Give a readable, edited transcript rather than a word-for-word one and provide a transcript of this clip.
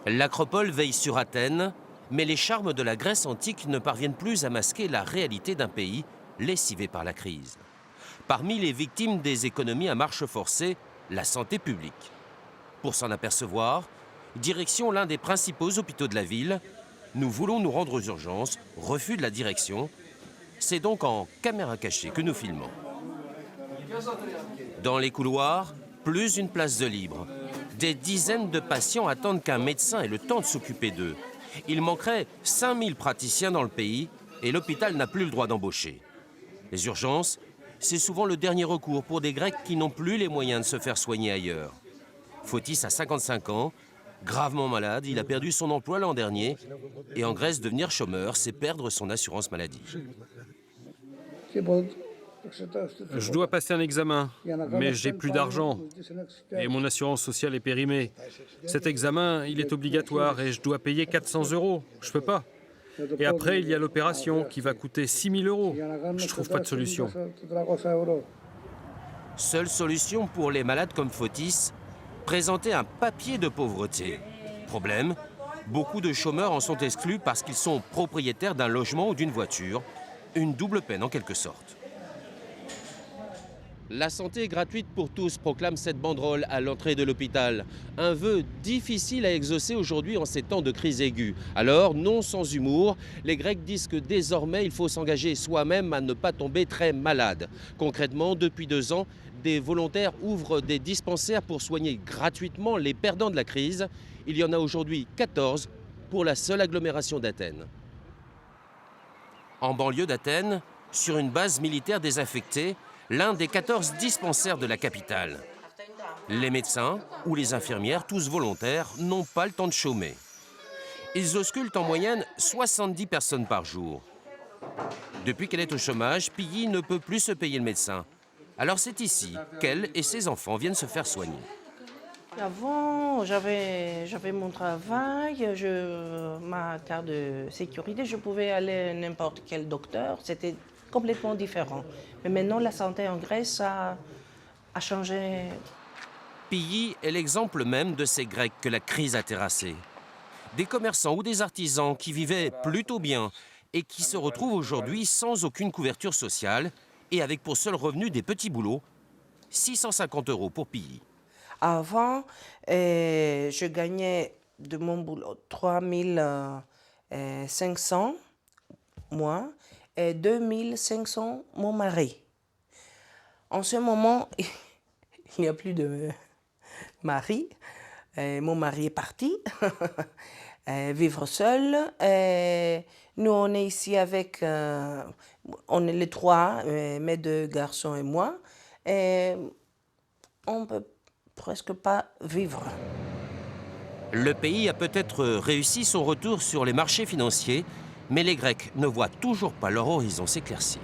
L'acropole veille sur Athènes, mais les charmes de la Grèce antique ne parviennent plus à masquer la réalité d'un pays lessivé par la crise. Parmi les victimes des économies à marche forcée, la santé publique. Pour s'en apercevoir, direction l'un des principaux hôpitaux de la ville. Nous voulons nous rendre aux urgences, refus de la direction. C'est donc en caméra cachée que nous filmons. Dans les couloirs, plus une place de libre. Des dizaines de patients attendent qu'un médecin ait le temps de s'occuper d'eux. Il manquerait 5000 praticiens dans le pays et l'hôpital n'a plus le droit d'embaucher. Les urgences, c'est souvent le dernier recours pour des Grecs qui n'ont plus les moyens de se faire soigner ailleurs. Fotis a 55 ans, gravement malade, il a perdu son emploi l'an dernier. Et en Grèce, devenir chômeur, c'est perdre son assurance maladie. Je dois passer un examen, mais j'ai plus d'argent. Et mon assurance sociale est périmée. Cet examen, il est obligatoire et je dois payer 400 €. Je peux pas. Et après, il y a l'opération qui va coûter 6 000 €. Je trouve pas de solution. Seule solution pour les malades comme Fotis, présenter un papier de pauvreté. Problème, beaucoup de chômeurs en sont exclus parce qu'ils sont propriétaires d'un logement ou d'une voiture. Une double peine en quelque sorte. La santé est gratuite pour tous, proclame cette banderole à l'entrée de l'hôpital. Un vœu difficile à exaucer aujourd'hui en ces temps de crise aiguë. Alors, non sans humour, les Grecs disent que désormais il faut s'engager soi-même à ne pas tomber très malade. Concrètement, depuis 2 ans, des volontaires ouvrent des dispensaires pour soigner gratuitement les perdants de la crise. Il y en a aujourd'hui 14 pour la seule agglomération d'Athènes. En banlieue d'Athènes, sur une base militaire désaffectée, l'un des 14 dispensaires de la capitale. Les médecins ou les infirmières, tous volontaires, n'ont pas le temps de chômer. Ils auscultent en moyenne 70 personnes par jour. Depuis qu'elle est au chômage, Pilly ne peut plus se payer le médecin. Alors c'est ici qu'elle et ses enfants viennent se faire soigner. Avant, j'avais mon travail, ma carte de sécurité, je pouvais aller à n'importe quel docteur. C'était complètement différent. Mais maintenant, la santé en Grèce a changé. Pilly est l'exemple même de ces Grecs que la crise a terrassés. Des commerçants ou des artisans qui vivaient plutôt bien et qui se retrouvent aujourd'hui sans aucune couverture sociale et avec pour seul revenu des petits boulots, 650 € pour Pilly. Avant, je gagnais de mon boulot 3 500 moi et 2 500 mon mari. En ce moment, il n'y a plus de mari. Mon mari est parti vivre seul. Nous, on est ici avec, on est les 3, mes 2 garçons et moi. Et on peut presque pas vivre. Le pays a peut-être réussi son retour sur les marchés financiers, mais les Grecs ne voient toujours pas leur horizon s'éclaircir.